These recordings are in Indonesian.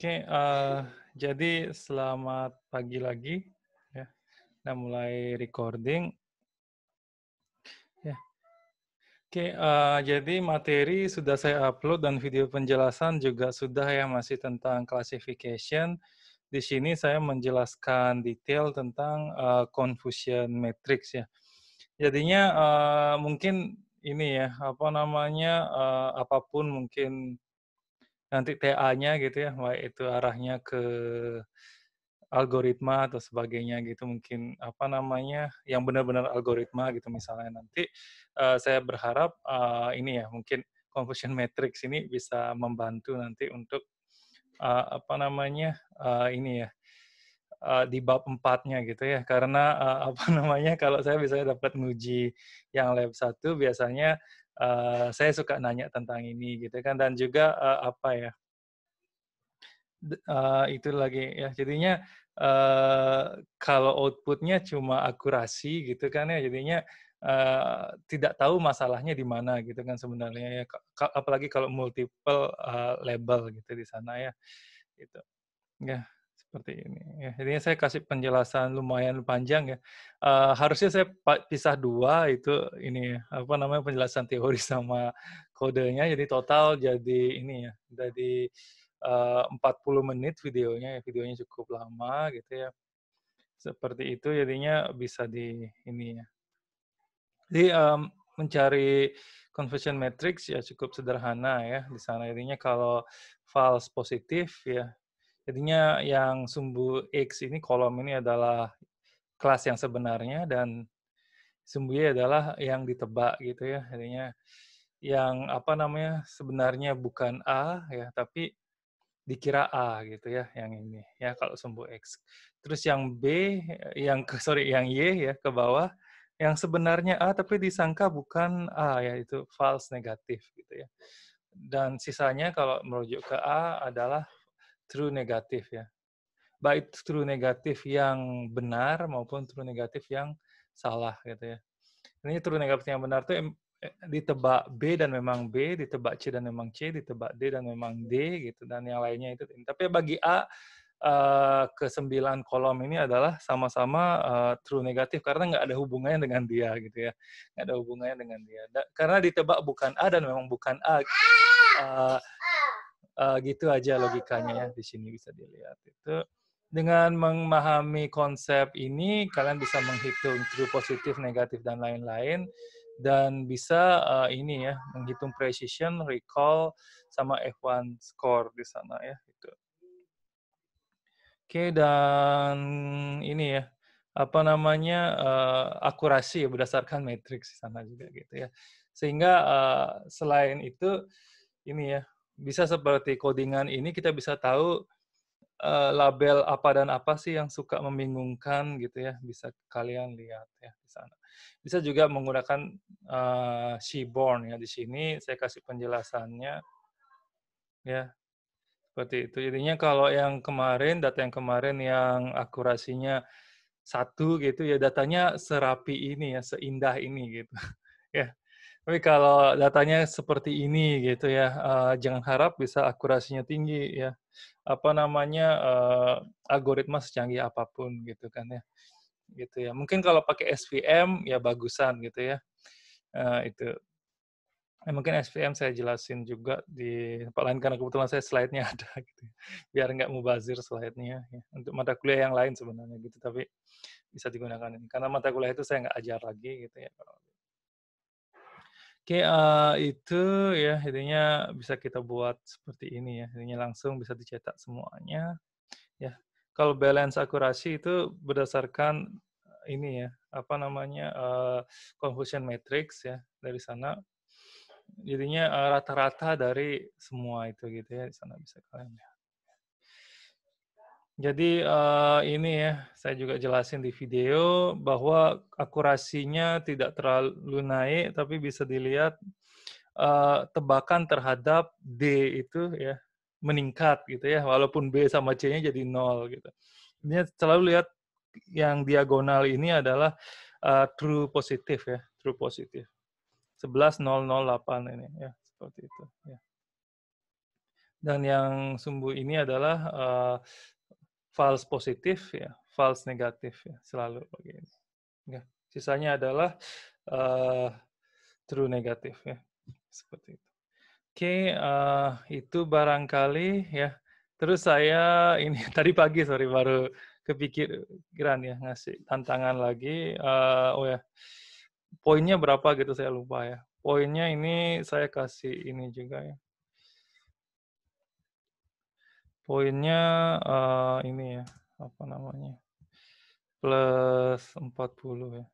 Oke, jadi selamat pagi lagi ya. Kita mulai recording ya. Oke, jadi materi sudah saya upload dan video penjelasan juga sudah ya, masih tentang classification. Di sini saya menjelaskan detail tentang, confusion matrix ya. Jadinya, mungkin ini ya, apa namanya, apa mungkin nanti TA-nya gitu ya, baik itu arahnya ke algoritma atau sebagainya gitu, mungkin apa namanya, yang benar-benar algoritma gitu misalnya nanti, saya berharap, ini ya, mungkin confusion matrix ini bisa membantu nanti untuk, apa namanya, ini ya, di bab 4-nya gitu ya. Karena, apa namanya, kalau saya biasanya dapat nguji yang lab 1 biasanya, saya suka nanya tentang ini gitu kan, dan juga, apa ya, itu lagi ya, jadinya, kalau output-nya cuma akurasi gitu kan ya, jadinya, tidak tahu masalahnya di mana gitu kan sebenarnya ya, apalagi kalau multiple, label gitu di sana ya, gitu. Ya, seperti ini ya. Jadinya saya kasih penjelasan lumayan panjang ya, harusnya saya pisah 2 itu ini ya, apa namanya, penjelasan teori sama kodenya, jadi total jadi ini ya, jadi 40 menit videonya ya, videonya cukup lama gitu ya. Seperti itu jadinya bisa di ini ya. Jadi, mencari conversion matrix ya cukup sederhana ya di sana. Jadinya kalau false positif ya, jadinya yang sumbu X ini, kolom ini adalah kelas yang sebenarnya, dan sumbu Y adalah yang ditebak gitu ya. Jadinya yang apa namanya, sebenarnya bukan A ya, tapi dikira A gitu ya, yang ini ya kalau sumbu X. Terus yang B, yang yang Y ya ke bawah, yang sebenarnya A tapi disangka bukan A ya, itu false negatif gitu ya. Dan sisanya kalau merujuk ke A adalah true negatif ya. Baik true negatif yang benar maupun true negatif yang salah gitu ya. Ini true negatif yang benar tuh ditebak B dan memang B, ditebak C dan memang C, ditebak D dan memang D gitu, dan yang lainnya itu. Tapi bagi A, ke-9 kolom ini adalah sama-sama, true negatif karena nggak ada hubungannya dengan dia gitu ya, nggak ada hubungannya dengan dia. Karena ditebak bukan A dan memang bukan A, eee gitu aja logikanya ya, di sini bisa dilihat itu. Dengan memahami konsep ini, kalian bisa menghitung true, positif, negatif, dan lain-lain, dan bisa, ini ya, menghitung precision, recall, sama F1 score di sana ya, gitu. Oke, dan ini ya, apa namanya, akurasi ya berdasarkan matriks di sana juga gitu ya. Sehingga, selain itu, ini ya, bisa seperti codingan ini kita bisa tahu, label apa dan apa sih yang suka membingungkan gitu ya, bisa kalian lihat ya di sana. Bisa juga menggunakan, Seaborn ya, di sini saya kasih penjelasannya ya, seperti itu. Jadinya kalau yang kemarin, data yang kemarin yang akurasinya 1 gitu ya, datanya serapi ini ya, seindah ini gitu ya. Tapi kalau datanya seperti ini gitu ya, jangan harap bisa akurasinya tinggi ya. Apa namanya, algoritma secanggih apapun gitu kan ya, gitu ya. Mungkin kalau pakai SVM ya bagusan gitu ya, itu. Mungkin SVM saya jelasin juga di tempat lain karena kebetulan saya slide-nya ada gitu ya, biar nggak mubazir slide-nya ya, untuk mata kuliah yang lain sebenarnya gitu, tapi bisa digunakan ini. Karena mata kuliah itu saya nggak ajar lagi gitu ya. Oke, itu ya, intinya bisa kita buat seperti ini ya, intinya langsung bisa dicetak semuanya, ya. Kalau balance akurasi itu berdasarkan ini ya, apa namanya, confusion matrix ya, dari sana. Jadinya, rata-rata dari semua itu gitu ya, di sana bisa kalian lihat. Jadi, ini ya, saya juga jelasin di video bahwa akurasinya tidak terlalu naik, tapi bisa dilihat, tebakan terhadap D itu ya, meningkat gitu ya, walaupun B sama C-nya jadi 0 gitu. Ini selalu lihat yang diagonal ini adalah, true positif ya, true positif. 11.008 ini ya, seperti itu ya. Dan yang sumbu ini adalah false positif ya, false negatif ya, selalu begini. Ya, sisanya adalah uh, true negatif ya, seperti itu. Oke, itu barangkali ya. Terus saya ini tadi pagi sorry baru kepikiran ya ngasih tantangan lagi. Oh ya, poinnya berapa gitu saya lupa ya. Poinnya ini saya kasih ini juga ya. Poinnya ini ya, apa namanya? Plus 40 ya.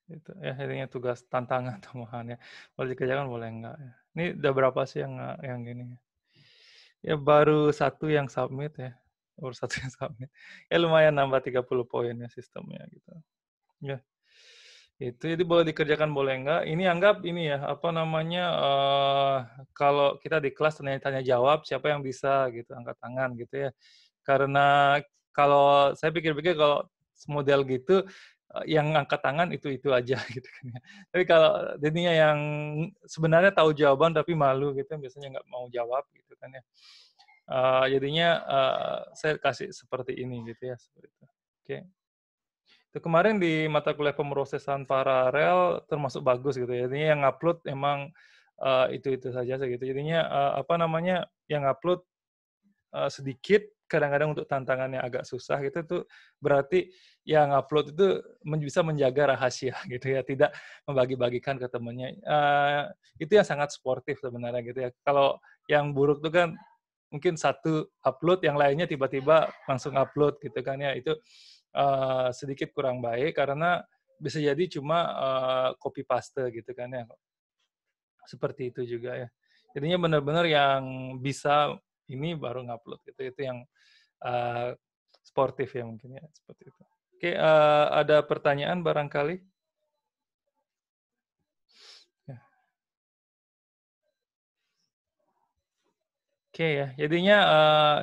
Itu ya intinya tugas tantangan tambahan ya. Boleh dikerjakan boleh enggak ya. Ini udah berapa sih yang gini ya? Ya baru satu yang submit ya. Baru satu yang submit. Ya lumayan nambah 30 poin ya sistemnya gitu. Ya. Itu jadi boleh dikerjakan boleh enggak. Ini anggap ini ya, apa namanya kalau kita di kelas tanya jawab siapa yang bisa gitu, angkat tangan gitu ya. Karena kalau saya pikir-pikir kalau model gitu yang angkat tangan itu aja gitu kan ya. Tapi kalau jadinya yang sebenarnya tahu jawaban tapi malu gitu biasanya nggak mau jawab gitu kan ya. Jadinya saya kasih seperti ini gitu ya seperti itu. Oke. Itu kemarin di mata kuliah pemrosesan paralel termasuk bagus gitu ya. Jadinya yang upload emang itu saja gitu. Jadinya apa namanya yang upload sedikit, kadang-kadang untuk tantangannya agak susah gitu tuh berarti yang upload itu bisa menjaga rahasia gitu ya, tidak membagi-bagikan ke temannya. Itu yang sangat sportif sebenarnya gitu ya. Kalau yang buruk tuh kan mungkin satu upload, yang lainnya tiba-tiba langsung upload gitu kan ya. Itu sedikit kurang baik karena bisa jadi cuma copy paste gitu kan ya. Seperti itu juga ya. Jadinya benar-benar yang bisa ini baru ngupload gitu. Itu yang uh, sportif ya mungkin ya seperti itu. Oke, ada pertanyaan barangkali? Ya. Oke ya, jadinya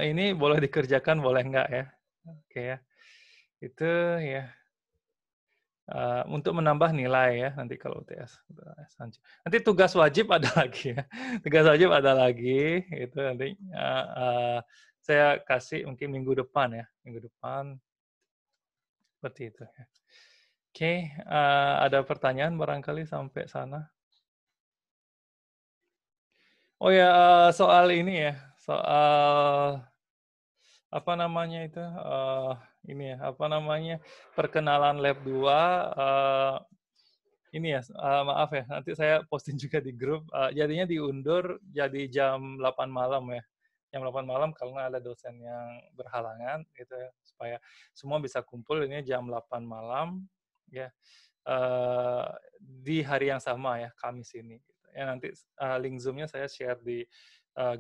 ini boleh dikerjakan boleh enggak ya. Oke ya, itu ya untuk menambah nilai ya nanti kalau UTS. Nanti tugas wajib ada lagi ya. Tugas wajib ada lagi itu nanti saya kasih mungkin minggu depan ya, minggu depan seperti itu ya. Oke, ada pertanyaan barangkali sampai sana? Oh ya, soal ini ya, soal apa namanya itu, ini ya, apa namanya, perkenalan lab 2, ini ya, maaf ya, nanti saya posting juga di grup, jadinya diundur jadi jam 8 malam ya. Jam 8 malam karena ada dosen yang berhalangan gitu ya, supaya semua bisa kumpul ini jam 8 malam ya, di hari yang sama ya, Kamis ini. Ya nanti link Zoom-nya saya share di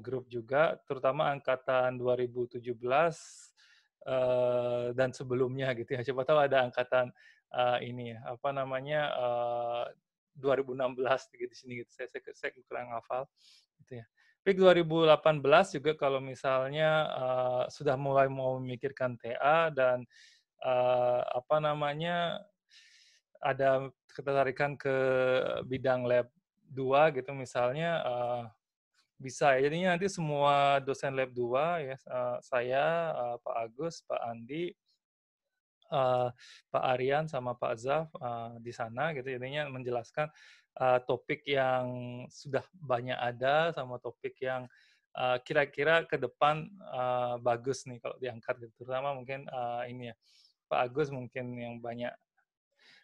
grup juga, terutama angkatan 2017 dan sebelumnya gitu ya. Siapa tahu ada angkatan ini ya, apa namanya 2016 gitu di sini gitu. Saya kurang hafal gitu ya. Tapi 2018 juga kalau misalnya sudah mulai mau memikirkan TA dan apa namanya ada ketertarikan ke bidang lab 2 gitu misalnya bisa ya. Jadinya nanti semua dosen lab 2 ya saya, Pak Agus, Pak Andi, Pak Aryan sama Pak Zaf di sana gitu. Jadinya menjelaskan topik yang sudah banyak ada sama topik yang kira-kira ke depan bagus nih kalau diangkat gitu. Terutama mungkin ini ya, Pak Agus mungkin yang banyak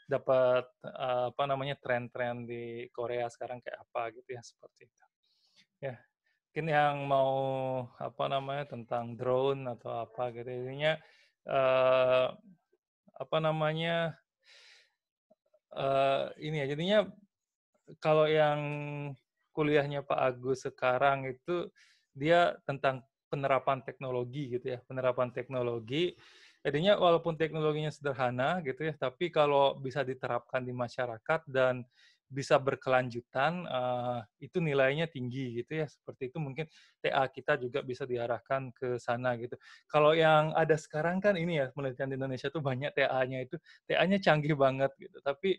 dapat apa namanya tren-tren di Korea sekarang kayak apa gitu ya seperti itu. Ya, mungkin yang mau apa namanya tentang drone atau apa gitu intinya apa namanya ini ya jadinya kalau yang kuliahnya Pak Agus sekarang itu dia tentang penerapan teknologi gitu ya, penerapan teknologi. Jadinya walaupun teknologinya sederhana gitu ya, tapi kalau bisa diterapkan di masyarakat dan bisa berkelanjutan, itu nilainya tinggi gitu ya. Seperti itu mungkin TA kita juga bisa diarahkan ke sana gitu. Kalau yang ada sekarang kan ini ya, penelitian di Indonesia tuh banyak TA-nya itu, TA-nya canggih banget gitu, tapi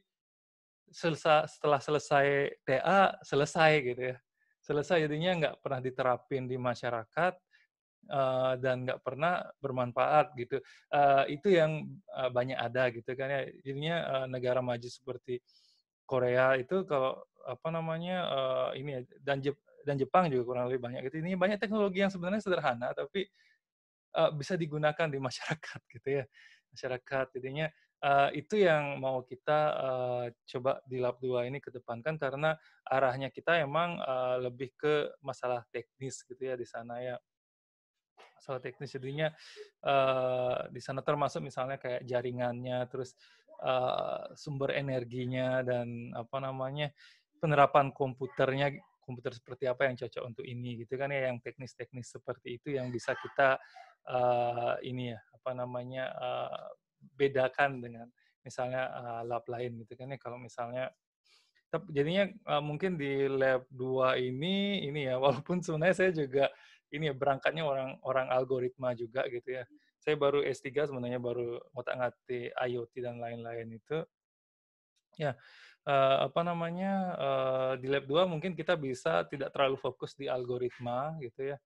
setelah selesai TA, selesai gitu ya. selesai jadinya nggak pernah diterapin di masyarakat, dan nggak pernah bermanfaat gitu. Itu yang, banyak ada gitu kan ya. Jadinya, negara maju seperti Korea itu kalau apa namanya, ini ya dan Jepang juga kurang lebih banyak gitu. Ini banyak teknologi yang sebenarnya sederhana tapi, bisa digunakan di masyarakat gitu ya, masyarakat. Jadinya, itu yang mau kita, coba di lab 2 ini kedepankan karena arahnya kita emang, lebih ke masalah teknis gitu ya di sana ya. Masalah teknis jadinya, di sana termasuk misalnya kayak jaringannya, terus, sumber energinya dan apa namanya, penerapan komputer seperti apa yang cocok untuk ini gitu kan ya, yang teknis-teknis seperti itu yang bisa kita, ini ya, apa namanya, bedakan dengan misalnya, lab lain gitu kan ya. Kalau misalnya jadinya, mungkin di lab 2 ini ya, walaupun sebenarnya saya juga ini ya, berangkatnya orang orang algoritma juga gitu ya. Saya baru S3 sebenarnya, baru ngotak-ngatik IoT dan lain-lain itu. Ya, apa namanya, di lab 2 mungkin kita bisa tidak terlalu fokus di algoritma gitu ya,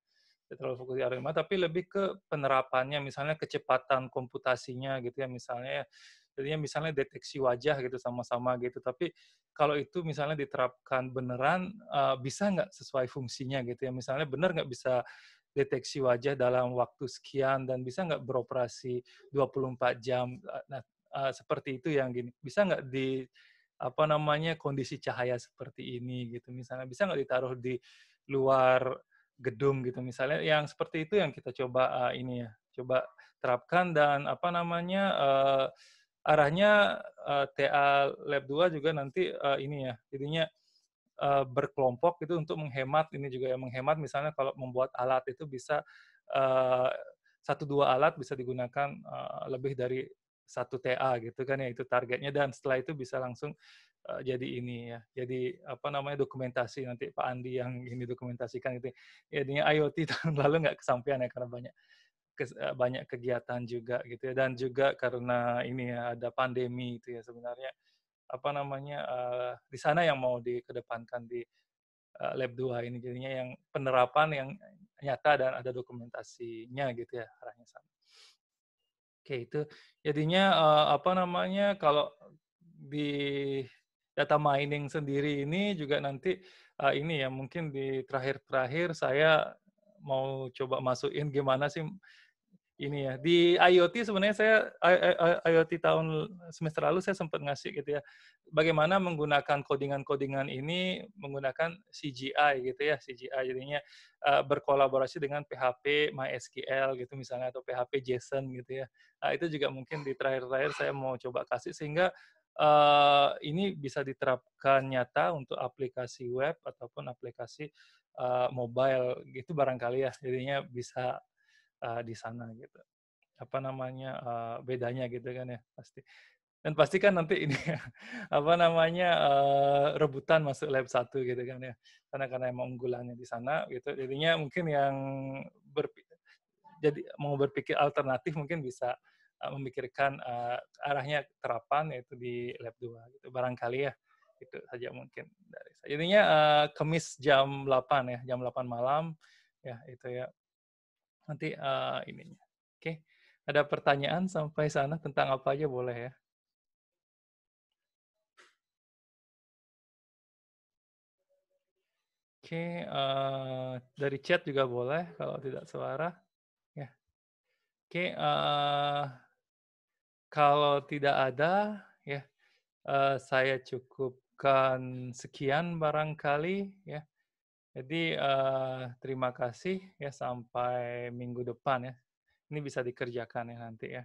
tidak terlalu fokus di algoritma, tapi lebih ke penerapannya, misalnya kecepatan komputasinya gitu ya, misalnya ya. Jadinya misalnya deteksi wajah gitu sama-sama gitu, tapi kalau itu misalnya diterapkan beneran, bisa nggak sesuai fungsinya gitu ya, misalnya benar nggak bisa deteksi wajah dalam waktu sekian dan bisa nggak beroperasi 24 jam, nah, seperti itu yang gini, bisa nggak di apa namanya, kondisi cahaya seperti ini gitu misalnya, bisa nggak ditaruh di luar gedung gitu misalnya, yang seperti itu yang kita coba, ini ya, coba terapkan dan apa namanya, arahnya, TA Lab 2 juga nanti, ini ya, jadinya, berkelompok itu untuk menghemat, ini juga ya, menghemat misalnya kalau membuat alat itu bisa, eee, 1, 2 alat bisa digunakan, lebih dari 1 TA gitu kan ya, itu targetnya dan setelah itu bisa langsung, jadi ini ya, jadi apa namanya, dokumentasi nanti Pak Andi yang ini dokumentasikan itu. Jadinya IoT tahun lalu nggak kesampaian ya karena banyak kegiatan juga gitu ya, dan juga karena ini ya, ada pandemi itu ya sebenarnya, apa namanya, di sana yang mau dikedepankan di, lab 2 ini, jadinya yang penerapan yang nyata dan ada dokumentasinya gitu ya, arahnya sana. Oke itu jadinya, apa namanya, kalau di data mining sendiri ini juga nanti, ini ya mungkin di terakhir-terakhir saya mau coba masukin gimana sih ini ya, di IoT sebenarnya saya IoT tahun semester lalu saya sempat ngasih gitu ya, bagaimana menggunakan codingan-codingan ini menggunakan CGI gitu ya, CGI jadinya, berkolaborasi dengan PHP MySQL gitu misalnya atau PHP JSON gitu ya. Nah itu juga mungkin di terakhir-terakhir saya mau coba kasih sehingga, ini bisa diterapkan nyata untuk aplikasi web ataupun aplikasi, mobile gitu barangkali ya, jadinya bisa di sana gitu. Apa namanya, bedanya gitu kan ya pasti. Dan pasti kan nanti ini ya, apa namanya, rebutan masuk lab 1 gitu kan ya. Karena emang unggulannya di sana gitu, jadinya mungkin yang berpi jadi mau berpikir alternatif mungkin bisa, memikirkan, arahnya terapan yaitu di lab 2 gitu, barangkali ya. Itu saja mungkin dari saya. Jadinya, Kamis jam 8 ya, jam 8 malam, ya itu ya. Nanti, ininya. Oke, ada pertanyaan sampai sana tentang apa aja boleh ya? Oke, dari chat juga boleh kalau tidak suara, ya. Oke, kalau tidak ada, ya, saya cukupkan sekian barangkali, ya. Jadi, terima kasih ya, sampai minggu depan ya. Ini bisa dikerjakan ya nanti ya.